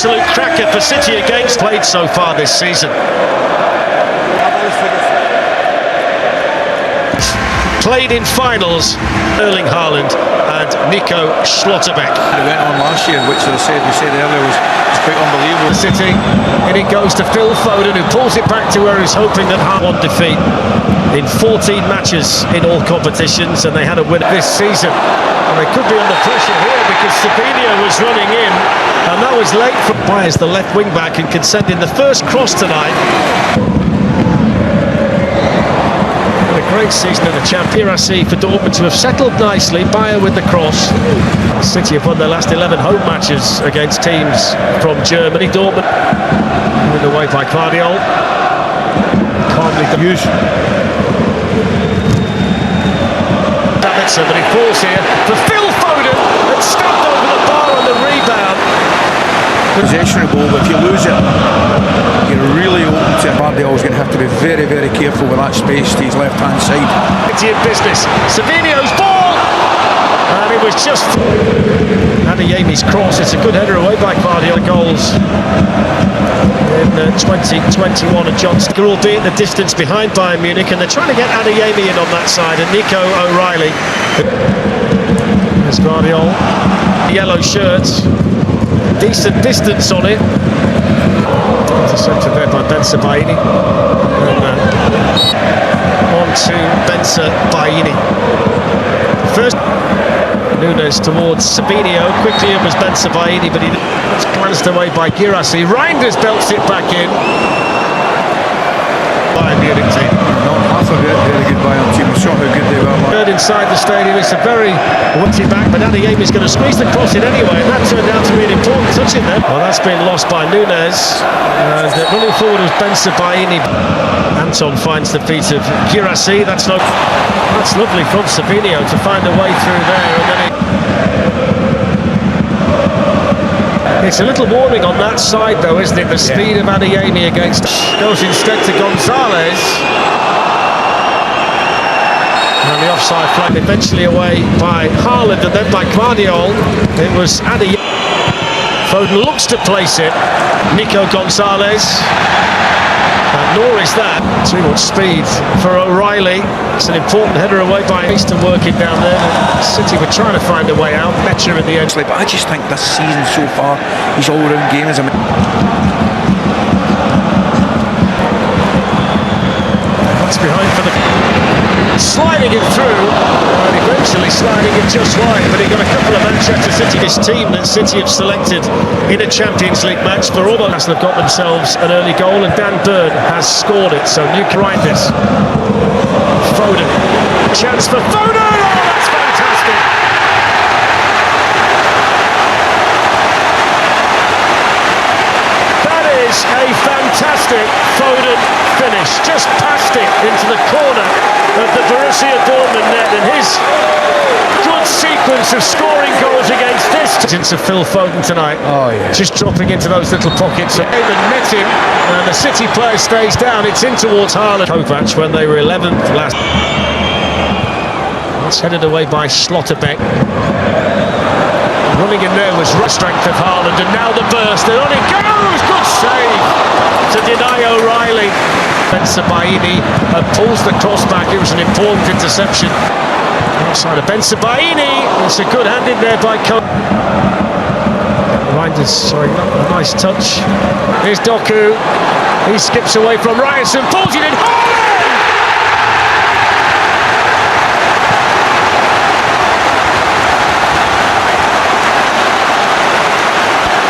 absolute cracker for City against played so far this season. Played in finals, Erling Haaland and Nico Schlotterbeck. It went on last year, which we said earlier was quite unbelievable. City, and it goes to Phil Foden, who pulls it back to where he's hoping that Haaland defeat in 14 matches in all competitions, and they had a win this season. And they could be under pressure here because Sabinho was running in, and that was late for Bayers, the left wing back, and can send in the first cross tonight. Great season in the Champions League for Dortmund to have settled nicely. Bayer with the cross. City have won their last 11 home matches against teams from Germany. Dortmund moved away by Guardiola. Calmly used. Davidson, but he falls here for Phil Foden and stopped over the bar on the rebound. Possession of ball, but if you lose it, you're really open to Guardiola's going to have to be very, very careful with that space to his left-hand side. In business, Savinho's ball, and it was just Adeyemi's cross. It's a good header away by Guardiola. Goals in 2021, and Johnson, albeit the distance behind Bayern Munich, and they're trying to get Adeyemi in on that side, and Nico O'Reilly. There's Guardiola, yellow shirt. Decent distance on it. Intercepted there by Bensebaini. And on to Bensebaini. First, Nunes towards Sabinho. Quickly it was Bensebaini, but he was glanced away by Girassi. Reinders belts it back in. Bayern Munich team. Not half of it, very good Bayern team. We saw how good they were. Third inside the stadium, it's a very witty back, but Adeyemi's going to squeeze the cross in anyway, and that turned out to be an important touch in there. Well, that's been lost by Nunes. Running forward was Bensebaini. Anton finds the feet of Girassi. That's lovely from Sabinho to find a way through there, and then it's a little warning on that side, though, isn't it? The speed of Adeyemi against goes instead to Gonzalez. And the offside flag eventually away by Haaland and then by Guardiola. It was Adeyemi. Foden looks to place it. Nico Gonzalez. And nor is that. Too much speed for O'Reilly. It's an important header away by Easton working down there. City were trying to find a way out. Better in the end. But I just think this season so far, his all-round game is That's behind for the sliding it through, and eventually sliding it just wide, but he got a couple of Manchester City. This team that City have selected in a Champions League match for almost have got themselves an early goal, and Dan Burn has scored it, so you can write this. Foden, chance for Foden, oh that's fantastic! That is a fantastic Foden finish, just past it into the corner of the Borussia Dortmund net, and his good sequence of scoring goals against this into Phil Foden tonight. Oh yeah. Just dropping into those little pockets and net him, and the City player stays down. It's in towards Haaland. Kovac when they were 11th last. That's headed away by Schlotterbeck. Running in there was the strength of Haaland, and now the burst, and on it goes! Good save to deny O'Reilly. Bensebaini pulls the cross back. It was an important interception. Outside of Bensebaini, it's a good hand in there by Reinders. Sorry, a nice touch. Here's Doku. He skips away from Ryerson, pulls it in.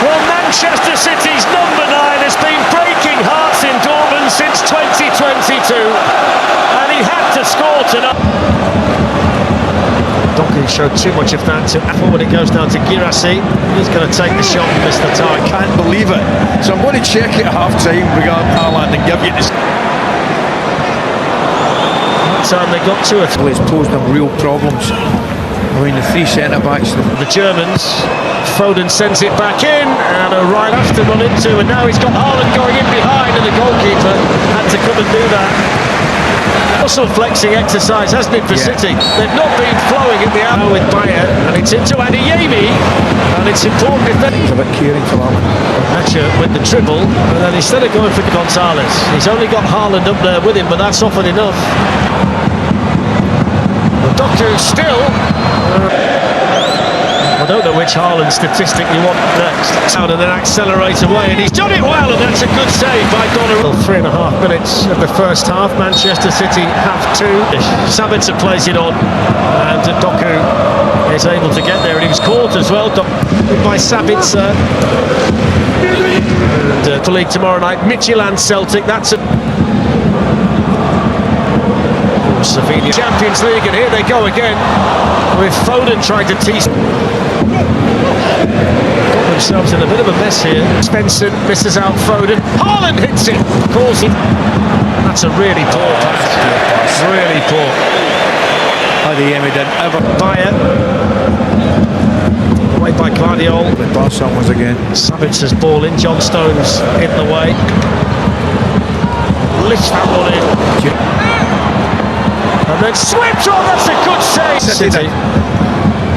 Well, Manchester City's number 9 has been breaking hearts in Dortmund since 2022, and he had to score tonight. Doku showed too much of that to Apple when it goes down to Girassi. He's going to take the shot and miss the target. Can't believe it. So I'm going to check it at half-time regarding Haaland and give you this. That time they got to it. Well, it's posed them real problems. I mean, the 3 centre-backs. The Germans. Foden sends it back in, and O'Reilly has to run into, and now he's got Haaland going in behind, and the goalkeeper had to come and do that. Muscle flexing exercise, hasn't it, for City? They've not been flowing at the hour with Bayer, and it's into Adeyemi, and it's important if He's a bit caring for that one. Thatcher with the dribble, and then instead of going for Gonzalez, he's only got Haaland up there with him, but that's often enough. The doctor still. I don't know which Haaland statistic you want next. Down and then accelerate away, and he's done it well, and that's a good save by Donnarumma. 3.5 minutes of the first half. Manchester City have 2. Sabitzer plays it on, and Doku is able to get there, and he was caught as well by Sabitzer. And for league tomorrow night, Midtjylland Celtic. That's a Slovenia Champions League, and here they go again with Foden trying to tease. Got themselves in a bit of a mess here. Svensson misses out Foden. Haaland hits it. Calls it. That's a really poor pass. Really poor. Adeyemi didn't ever. Bayer. Away by Guardiola. But Barca was again. Sabitzer's ball in. John Stones in the way. Lifts that one in. And then sweeps on. That's a good save. City.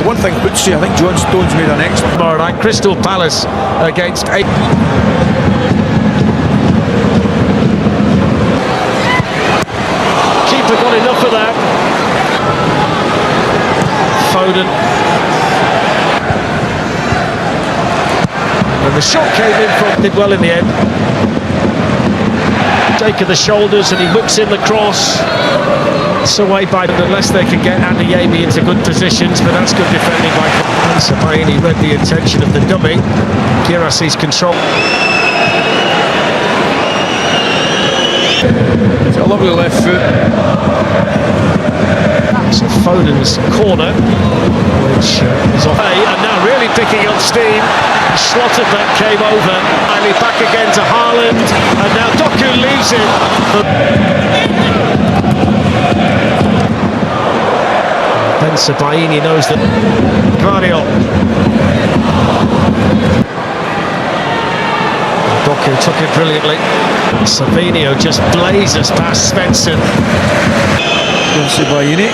One thing I would say, I think John Stones made an excellent. Tomorrow night, Crystal Palace against 8. Keeper got enough of that. Foden. And the shot came in from, did well in the end. Take of the shoulders, and he whips in the cross. It's away by, unless they can get Adeyemi into good positions, but that's good defending by Sabaini. Read the intention of the dumming. Girassi's control. It's a lovely left foot. So Foden's corner, which is off. And now really picking up steam. Schlotterbeck came over. Riley back again to Haaland, and now Doku leaves it. Ben Sabaini knows that. Guardiola. Doku took it brilliantly. Savinio just blazes past Svensson. Sabaini.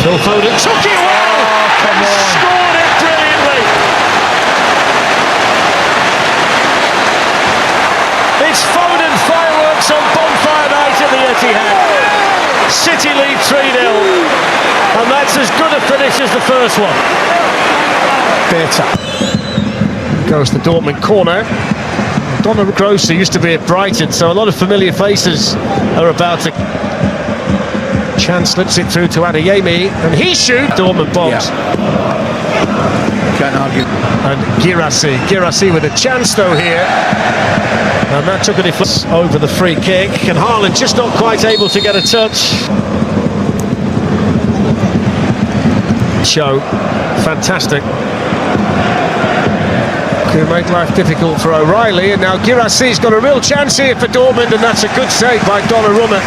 Phil Foden took it well. Come on. Scored it brilliantly. It's Foden fireworks on bonfire night at the Etihad. City lead 3-0, and that's as good a finish as the first one. Better. Goes the Dortmund corner. Donnarumma Gross, who used to be at Brighton, so a lot of familiar faces are about to. Chan slips it through to Adeyemi, and he shoots. Dortmund bombs. Can't argue. And Girassi with a chance though here. And that took a deflection over the free kick, and Haaland just not quite able to get a touch. Show, fantastic. Could make life difficult for O'Reilly, and now Girassi's got a real chance here for Dortmund, and that's a good save by Donnarumma.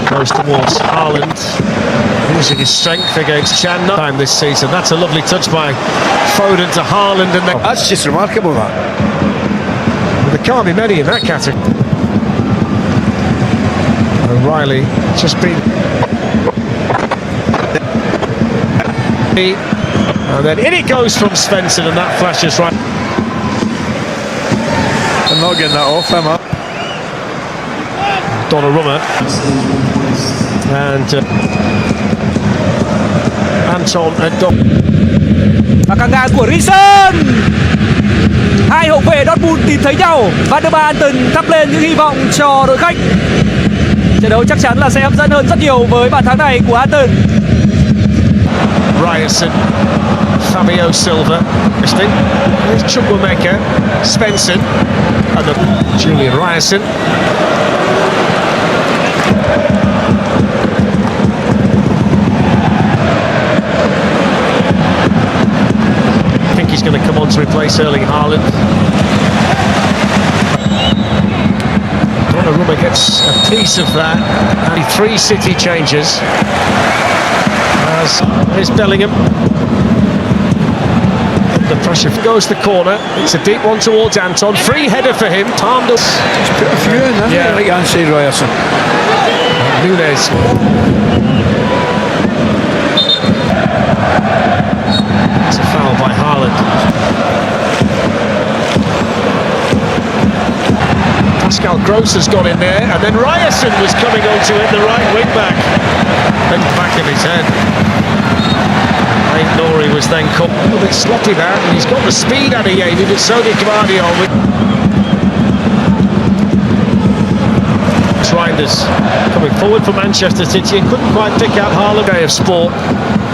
Goes towards Haaland, using his strength against Chan time this season. That's a lovely touch by Foden to Haaland, and then That's just remarkable, that. there can't be many in that category. O'Reilly just been, and then in it goes from Svensson, and that flashes right. I'm not getting that off him, huh? Donnarumma and Anton and Và căng ngang của Rison. Hai hậu vệ Dortmund tìm thấy nhau và Van der Anton thắp lên những hy vọng cho đội khách. Trận đấu chắc chắn là sẽ hấp dẫn hơn rất nhiều với bàn thắng này của Anton. Ryerson, Fabio Silva, here's Chukwuemeka, Svensson, and Julian Ryerson. I think he's going to come on to replace Erling Haaland. Donnarumma gets a piece of that, and 3 City changes. As here's Bellingham. under pressure. Goes the corner. It's a deep one towards Anton. Free header for him. Palmed up. Put a few in, hasn't he? Right hand side, Ryerson. Nunes. It's a foul by Haaland. Pascal Gross has gone in there, and then Ryerson was coming onto it, the right wing back. Then back of his head. Nori was then caught. A little bit sloppy that, and he's got the speed out of Yemi, but so did Guardiola. Reinders coming forward for Manchester City and couldn't quite pick out Haaland. Day of sport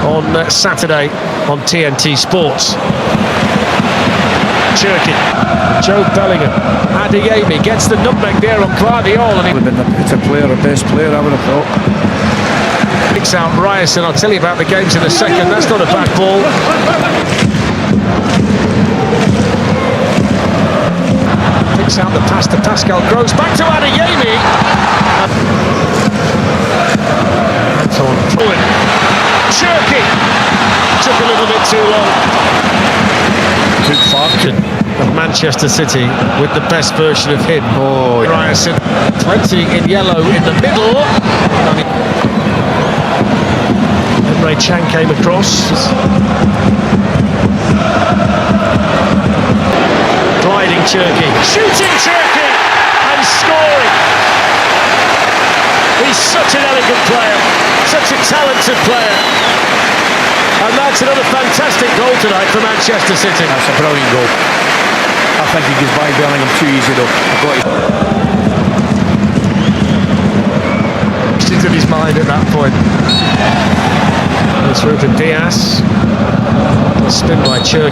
on Saturday on TNT Sports. Cherkin, Joe Bellingham, Adeyemi gets the nutmeg there on Guardiola, and he Would have been the better player, the best player, I would have thought. picks out Ryerson. I'll tell you about the games in a second. That's not a bad ball. Picks out the pass to Pascal Gross. Back to Adeyemi. Anton forward. Cherkin took a little bit too long. Good Farkin. Of Manchester City with the best version of him. Oh, yeah. Ryerson, plenty in yellow in the middle. Emre Can came across. Gliding Cherki, shooting Cherki and scoring. He's such an elegant player, such a talented player. And that's another fantastic goal tonight for Manchester City. That's a brilliant goal. I think he gets by Bellingham too easy though. It's into his mind at that point. It's Ruben Diaz. Spin by Cherki.